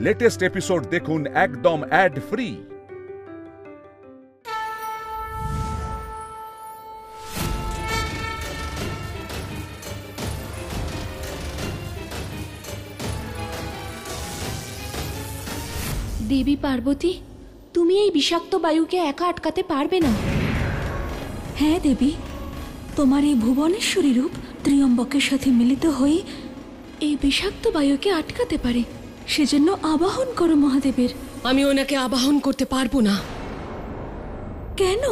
Latest episode দেখুন একদম add free. দেবী পার্বতী, তুমি এই বিষাক্ত বায়ুকে একা আটকাতে পারবে না। হ্যাঁ দেবী, তোমার এই ভুবনেশ্বরী রূপ ত্রিয়ম্বকের সাথে মিলিত হয়ে এই বিষাক্ত বায়ুকে আটকাতে পারে। সেজন্য আবাহন করো মহাদেবের। আমি ওনাকে আবাহন করতে পারবো না। কেন?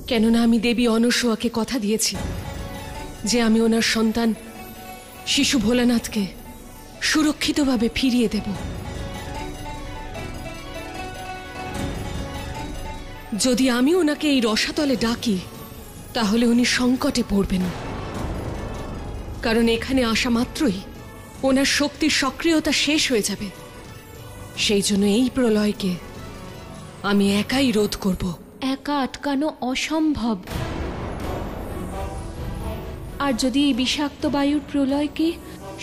কেননা আমি দেবী অনসূয়াকে কথা দিয়েছি যে আমি ওনার সন্তান শিশু ভোলানাথকে সুরক্ষিতভাবে ফিরিয়ে দেব। যদি আমি ওনাকে এই রসাতলে ডাকি তাহলে উনি সংকটে পড়বেন, কারণ এখানে আসা মাত্রই ওনার শক্তির সক্রিয়তা শেষ হয়ে যাবে। সেই জন্য এই প্রলয়কে আমি একাই রোধ করব। একা আটকানো অসম্ভব। আর যদি এই বিষাক্ত বায়ুর প্রলয়কে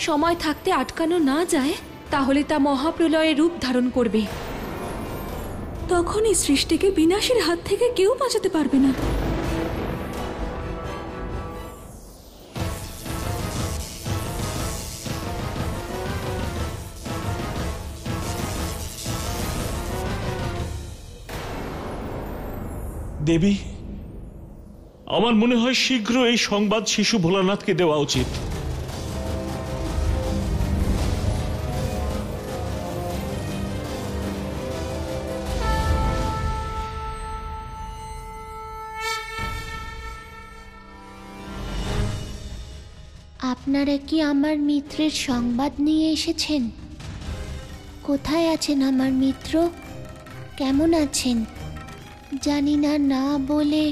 সময় থাকতে আটকানো না যায়, তাহলে তা মহাপ্রলয়ের রূপ ধারণ করবে। তখন এই সৃষ্টিকে বিনাশের হাত থেকে কেউ বাঁচাতে পারবে না। দেবী, আমার মনে হয় শীঘ্র এই সংবাদ শিশু ভোলানাথকে দেওয়া উচিত। আপনারা কি আমার মিত্রের সংবাদ নিয়ে এসেছেন? কোথায় আছেন আমার মিত্র? কেমন আছেন? জানি না, না বলে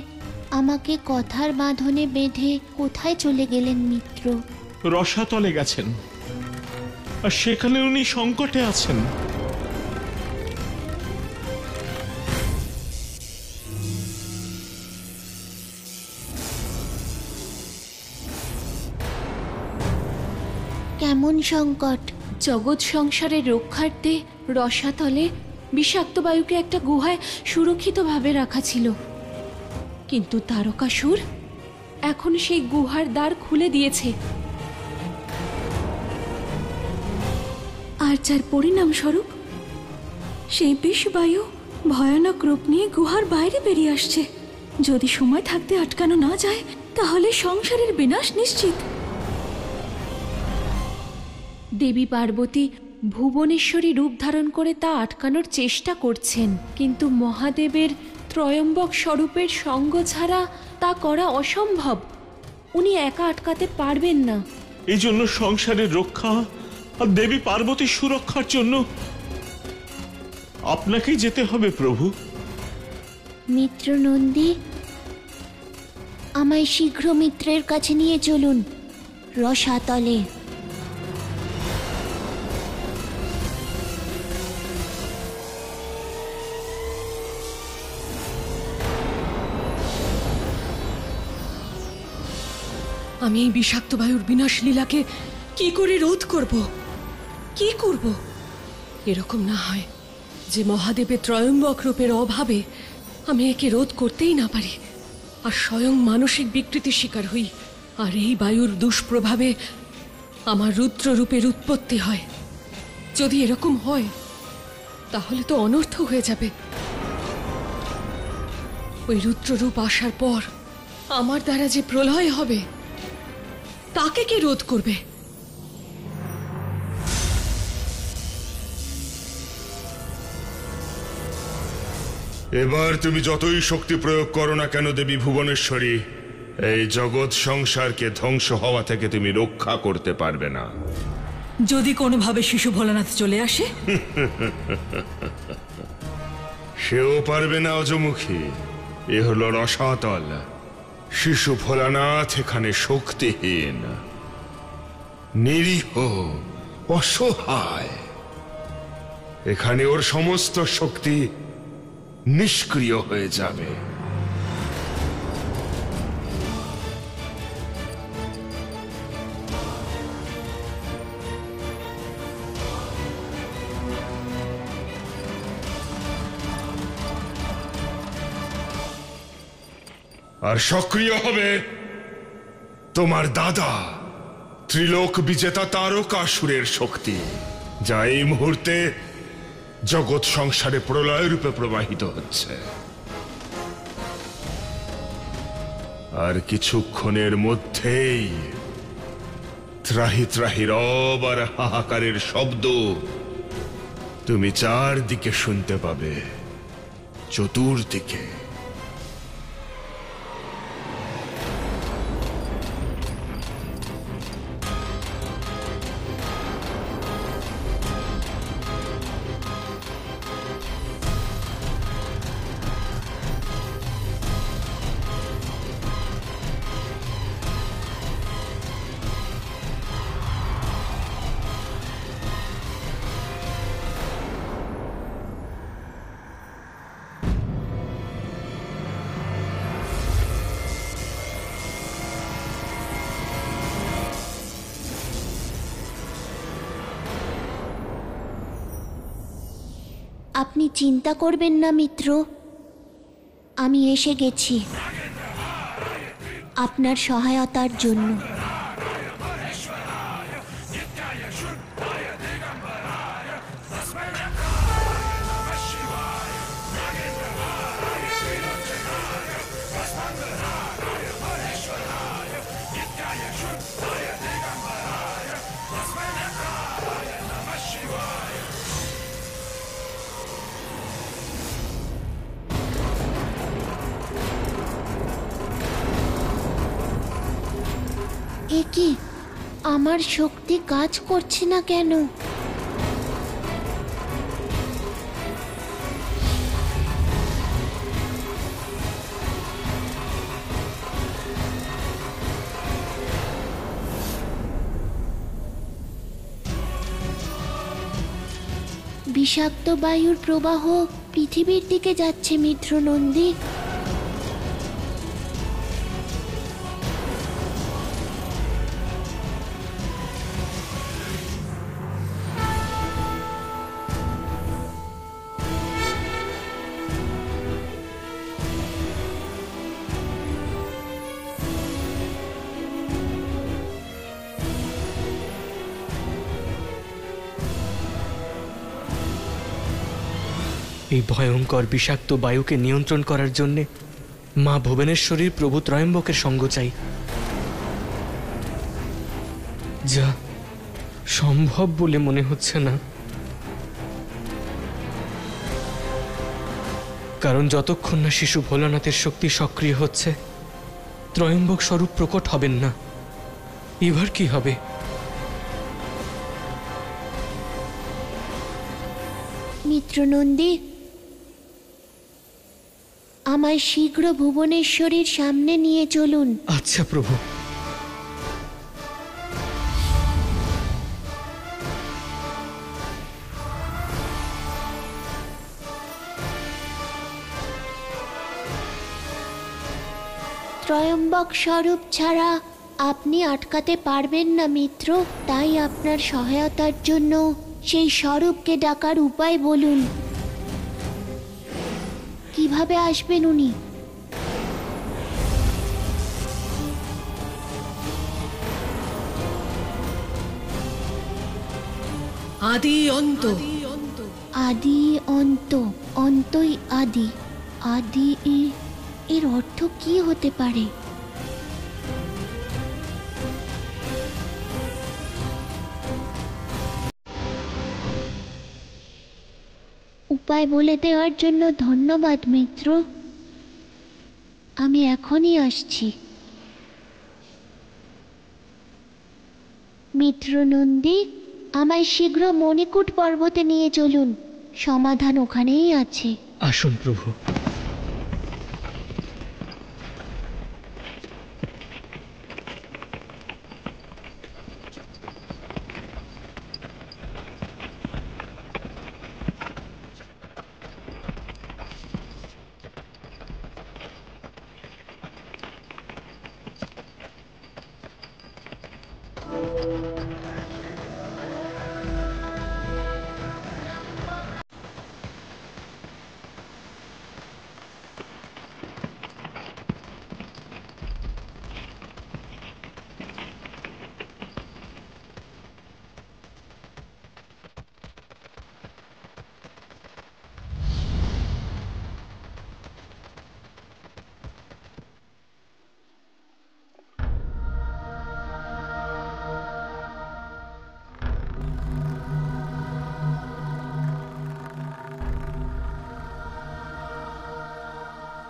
আমাকে কথার বাঁধনে বেঁধে কোথায় চলে গেলেন মিত্র? রসাতলে গেছেন, আর সেখানে উনি সংকটে আছেন। কেমন সংকট? জগৎ সংসারের রক্ষার্থে রসাতলে বিষাক্ত বায়ুকে একটা গুহায় সুরক্ষিতভাবে রাখা ছিল, কিন্তু তারকাসুর এখন সেই গুহার দ্বার খুলে দিয়েছে। আর যার পরিণামস্বরূপ সেই বিষবায়ু ভয়ানক রূপ নিয়ে গুহার বাইরে বেরিয়ে আসছে। যদি সময় থাকতে আটকানো না যায় তাহলে সংসারের বিনাশ নিশ্চিত। দেবী পার্বতী ভুবনেশ্বরী রূপ ধারণ করে তা আটকানোর চেষ্টা করছেন, কিন্তু মহাদেবের ত্রয়ম্বক স্বরূপের সঙ্গ ছাড়া তা করা অসম্ভব। উনি একা আটকাতে পারবেন না। এই জন্য সংসারের রক্ষা আর দেবী পার্বতীর সুরক্ষার জন্য আপনাকেই যেতে হবে প্রভু। মিত্র নন্দী, আমায় শীঘ্র মিত্রের কাছে নিয়ে চলুন রসাতলে। আমি এই বিষাক্ত বায়ুর বিনাশ লীলাকে কি করে রোধ করব? কি করব? এরকম না হয় যে মহাদেবের ত্রয়ম্বক রূপের অভাবে আমি একে রোধ করতেই না পারি আর স্বয়ং মানসিক বিকৃতির শিকার হই, আর এই বায়ুর দুষ্প্রভাবে আমার রুদ্র রূপের উৎপত্তি হয়। যদি এরকম হয় তাহলে তো অনর্থ হয়ে যাবে। ওই রুদ্ররূপ আসার পর আমার দ্বারা যে প্রলয় হবে তাকে কে রোধ করবে? এবার তুমি যতই শক্তি প্রয়োগ করো না কেন দেবী ভুবনেশ্বরী, এই জগৎ সংসারকে ধ্বংস হওয়া থেকে তুমি রক্ষা করতে পারবে না। যদি কোনোভাবে শিশু ভোলানাথ চলে আসে? সেও পারবে না অজমুখী। এ হলো রসাতল। শিশু ভোলানাথ এখানে শক্তিহীন, নিরীহ, অসহায়। এখানে ওর সমস্ত শক্তি নিষ্ক্রিয় হয়ে যাবে। আর সক্রিয় হবে তোমার দাদা ত্রিলোক বিজেতা তারকাসুরের শক্তি, যা এই মুহূর্তে জগৎ সংসারে প্রলয় রূপে প্রবাহিত হচ্ছে। আর কিছুক্ষণের মধ্যেই ত্রাহি ত্রাহি রব আর হাহাকারের শব্দ তুমি চারদিকে শুনতে পাবে, চতুর্দিকে। আপনি চিন্তা করবেন না মিত্র, আমি এসে গেছি আপনার সহায়তার জন্য। এ কি, আমার শক্তি কাজ করছে না কেন? বিষাক্ত বায়ুর প্রবাহ পৃথিবীর দিকে যাচ্ছে মিত্রনন্দী। এই ভয়ঙ্কর বিষাক্ত বায়ুকে নিয়ন্ত্রণ করার জন্যে মা ভুবনেশ্বরীর প্রভু ত্রয়ম্বকের সঙ্গ চাই, যা সম্ভব বলে মনে হচ্ছে না। কারণ যতক্ষণ না শিশু ভোলানাথের শক্তি সক্রিয় হচ্ছে, ত্রয়ম্বক স্বরূপ প্রকট হবেন না। এবার কি হবে? মিত্রনন্দী, আমায় শীঘ্র ভুবনেশ্বরীর সামনে নিয়ে চলুন। আচ্ছা প্রভু। ত্রয়ম্বক স্বরূপ ছাড়া আপনি আটকাতে পারবেন না মিত্র, তাই আপনার সহায়তার জন্য সেই স্বরূপকে ডাকার উপায় বলুন। কিভাবে আসবেন উনি? আদি অন্ত। আদি অন্ত, অন্তই আদি। আদি এর অর্থ কি হতে পারে? উপায় বলে দেওয়ার জন্য ধন্যবাদ মিত্র, আমি এখনই আসছি। মিত্রনন্দী, আমায় শীঘ্র মণিকূট পর্বতে নিয়ে চলুন, সমাধান ওখানেই আছে। আসুন প্রভু।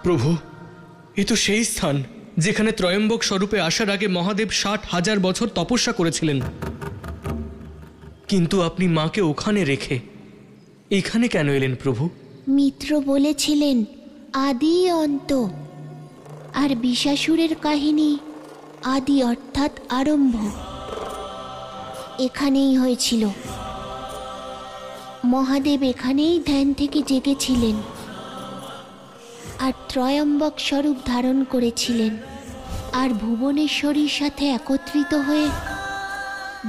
প্রভু, এ তো সেই স্থান যেখানে ত্রয়ম্বক স্বরূপে আসার আগে মহাদেব 60,000 বছর তপস্যা করেছিলেন। কিন্তু আপনি মাকে ওখানে রেখে এখানে কেন এলেন প্রভু? মিত্র বলেছিলেন আদি অন্ত, আর বিশাসুরের কাহিনী আদি অর্থাৎ আরম্ভ এখানেই হয়েছিল। মহাদেব এখানেই ধ্যান থেকে জেগেছিলেন আর ত্রয়ম্বক স্বরূপ ধারণ করেছিলেন, আর ভুবনেশ্বরীর সাথে একত্রিত হয়ে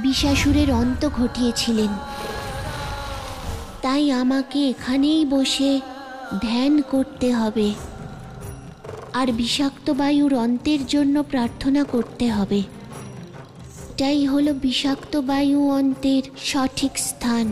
বিশাসুরের অন্ত ঘটিয়েছিলেন। তাই আমাকে এখানেই বসে ধ্যান করতে হবে আর বিষাক্ত বায়ুর অন্তের জন্য প্রার্থনা করতে হবে। এটাই হলো বিষাক্ত বায়ু অন্তের সঠিক স্থান।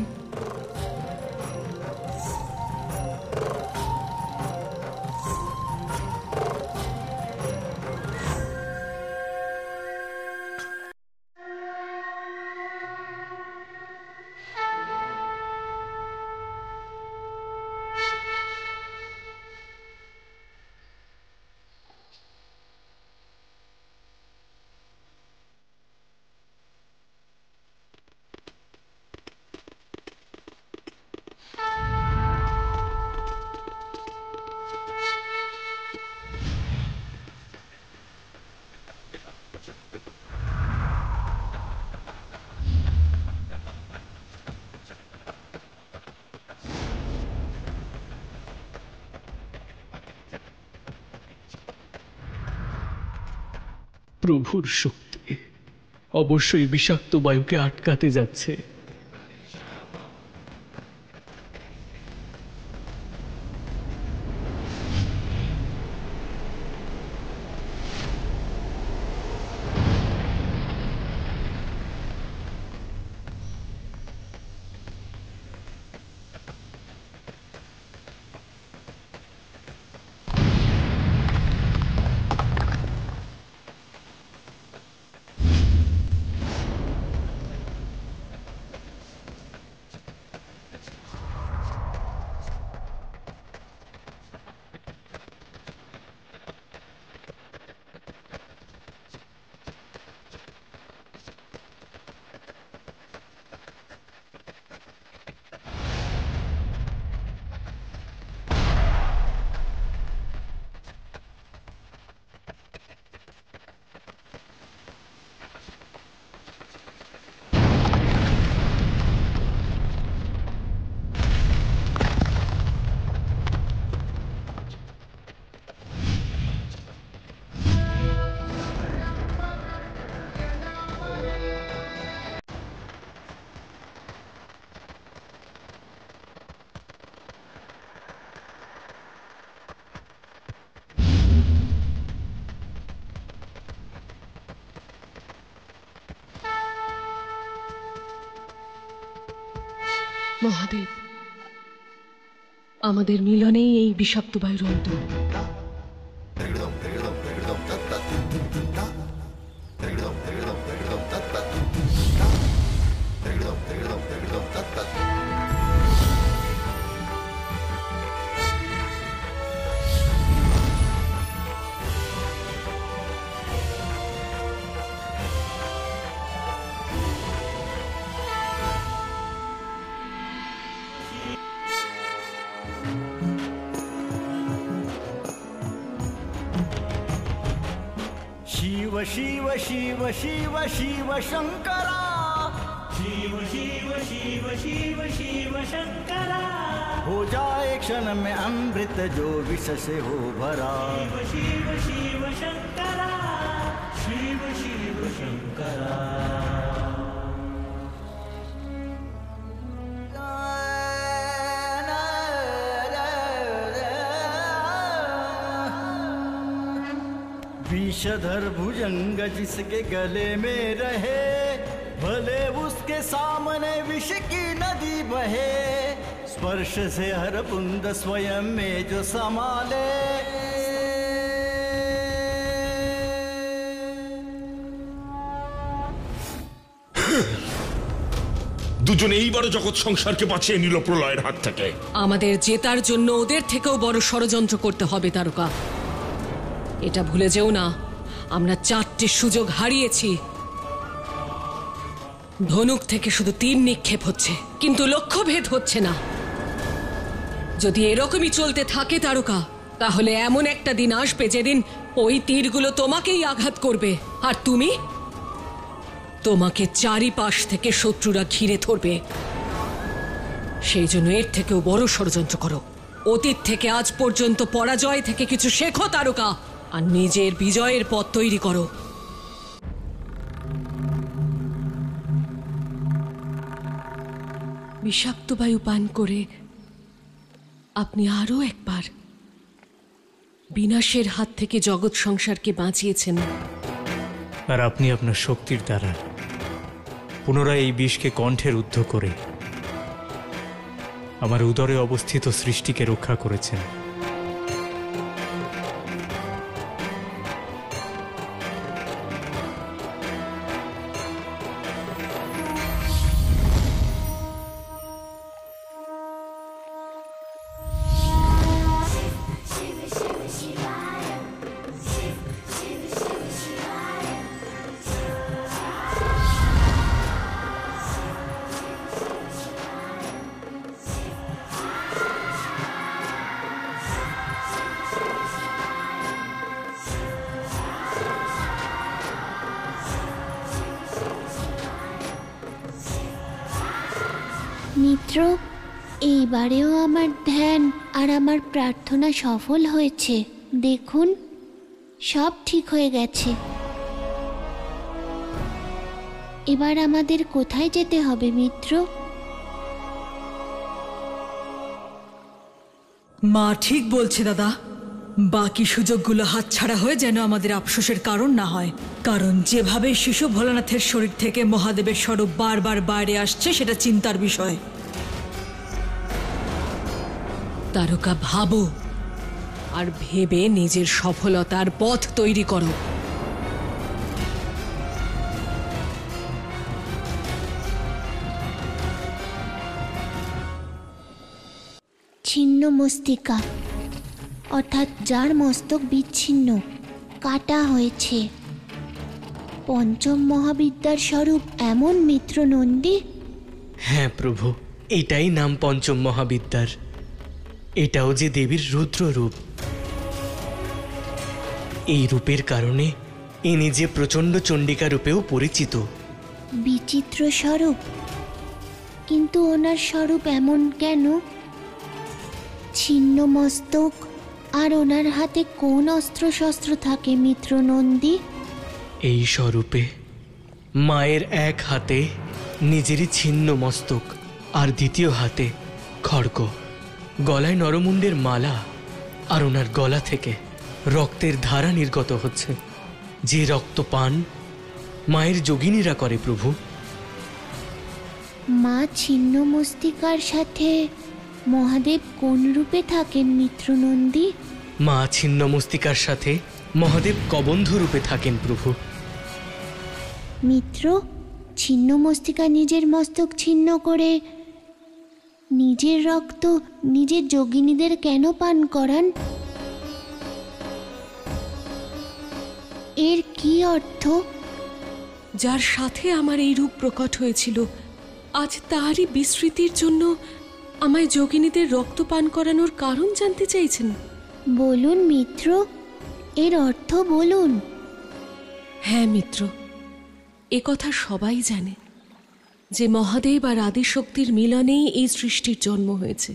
প্রভুর শক্তি অবশ্যই বিষাক্ত বায়ুকে আটকাতে যাচ্ছে। মহাদেব, আমাদের মিলনেই এই বিষাক্ত বায়ুর অন্ত। शिव शिव शिव शिव शिव शंकरा, शिव शिव शिव शिव शिव शंकरा, हो जाए क्षण में अमृत जो विष से हो भरा। शिव शिव शिव शंकरा, शिव शिव शंकरा। विषधर भुजंग जिसके गले में रहे, भले उसके सामने विष की नदी बहे। स्पर्श से हर बुंद स्वयं में जो समाले, দুজনে এইবারও জগৎ সংসারকে বাঁচিয়ে নিল প্রলয়ের হাত থেকে। আমাদের জেতার জন্য ওদের থেকেও বড় ষড়যন্ত্র করতে হবে তারকা। এটা ভুলে যেও না, আমরা 4টে সুযোগ হারিয়েছি। ধনুক থেকে শুধু তীর নিক্ষেপ হচ্ছে, কিন্তু লক্ষ্যভেদ হচ্ছে না। যদি এরকমই চলতে থাকে তারকা, তাহলে এমন একটা দিন আসবে যেদিন ওই তীরগুলো তোমাকেই আঘাত করবে, আর তোমাকে চারিপাশ থেকে শত্রুরা ঘিরে ধরবে। সেই জন্য এর থেকেও বড় ষড়যন্ত্র করো। অতীত থেকে আজ পর্যন্ত পরাজয় থেকে কিছু শেখো তারকা, আর নিজের বিজয়ের পথ তৈরি করো। বিষাক্ত বায়ু পান করে আপনি আরো একবার বিনাশের হাত থেকে জগৎ সংসারকে বাঁচিয়েছেন। আর আপনি আপনার শক্তির দ্বারা পুনরায় এই বিষকে কণ্ঠে রুদ্ধ করে আমার উদরে অবস্থিত সৃষ্টিকে রক্ষা করেছেন। মিত্র, এইবারেও আমার ধ্যান আর আমার প্রার্থনা সফল হয়েছে। দেখুন, সব ঠিক হয়ে গেছে। এবার আমাদের কোথায় যেতে হবে মিত্র? মা ঠিক বলছে দাদা। বাকি সুযোগগুলো হাতছাড়া হয়ে যেন আমাদের আফসোসের কারণ না হয়। কারণ যেভাবে শিশু ভোলানাথের শরীর থেকে মহাদেবের স্বরূপ বারবার বাইরে আসছে, সেটা চিন্তার বিষয়। তারকা, ভাবো আর ভেবে নিজের সফলতার পথ তৈরি করো। ছিন্ন মস্তিকা, অর্থাৎ যার মস্তক বিচ্ছিন্ন, কাটা হয়েছে। পঞ্চম মহাবিদ্যার স্বরূপ এমন মিত্র নন্দী? হ্যাঁ প্রভু, এটাই নাম পঞ্চম মহাবিদ্যার। এটাও যে দেবীর রুদ্র রূপ। এই রূপের কারণে এ নিজে প্রচণ্ড চণ্ডিকা রূপেও পরিচিত। বিচিত্র স্বরূপ, কিন্তু ওনার স্বরূপ এমন কেন? ছিন্ন মস্তক, আর ওনার হাতে কোন অস্ত্র শস্ত্র থাকে মিত্র নন্দী? এই স্বরূপে মায়ের এক হাতে নিজেরই ছিন্ন মস্তক, আর দ্বিতীয় হাতে খড়গ, গলায় নরমুণ্ডের মালা, আর ওনার গলা থেকে রক্তের ধারা নির্গত হচ্ছে। যে রক্তপান মায়ের যোগিনীরা করে প্রভু। মা ছিন্ন মস্তিকার সাথে মহাদেব কোন রূপে থাকেন মিত্র নন্দী? মা ছিন্ন মস্তিকার সাথে মহাদেব কবন্ধ রূপে থাকেন প্রভু। মিত্র, ছিন্ন মস্তিকা নিজের মস্তক ছিন্ন করে নিজের রক্ত নিজের যোগিনীদের কেন পান করান? এর কি অর্থ? যার সাথে আমার এই রূপ প্রকট হয়েছিল, আজ তারই বিস্মৃতির জন্য আমায় যোগিনীদের রক্ত পান করানোর কারণ জানতে চাইছেন? বলুন মিত্র, এর অর্থ বলুন। হ্যাঁ মিত্র, এ কথা সবাই জানে যে মহাদেব আর আদিশক্তির মিলনেই এই সৃষ্টির জন্ম হয়েছে।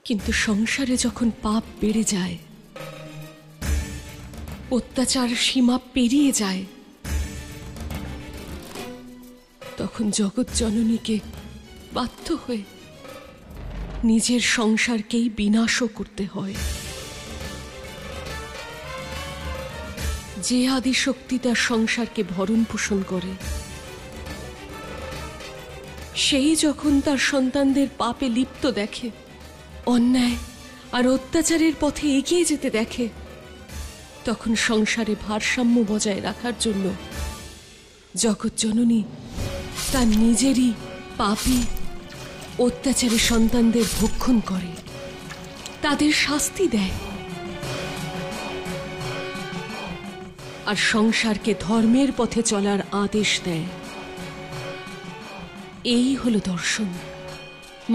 কিন্তু সংসারে যখন পাপ বেড়ে যায়, অত্যাচার সীমা পেরিয়ে যায়, তখন জগৎ জননীকে বাধ্য হয়ে নিজের সংসারকেই বিনাশও করতে হয়। যে আদিশক্তি তার সংসারকে ভরণ পোষণ করে, সেই যখন তার সন্তানদের পাপে লিপ্ত দেখে, অন্যায় আর অত্যাচারের পথে এগিয়ে যেতে দেখে, তখন সংসারে ভারসাম্য বজায় রাখার জন্য জগৎ জননী তার নিজেরই পাপী অত্যাচারী সন্তানদের ভক্ষণ করে, তাদের শাস্তি দেয়, আর সংসারকে ধর্মের পথে চলার আদেশ দেয়। এই হলো দর্শন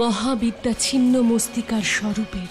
মহাবিদ্যা ছিন্ন মস্তিকার স্বরূপের।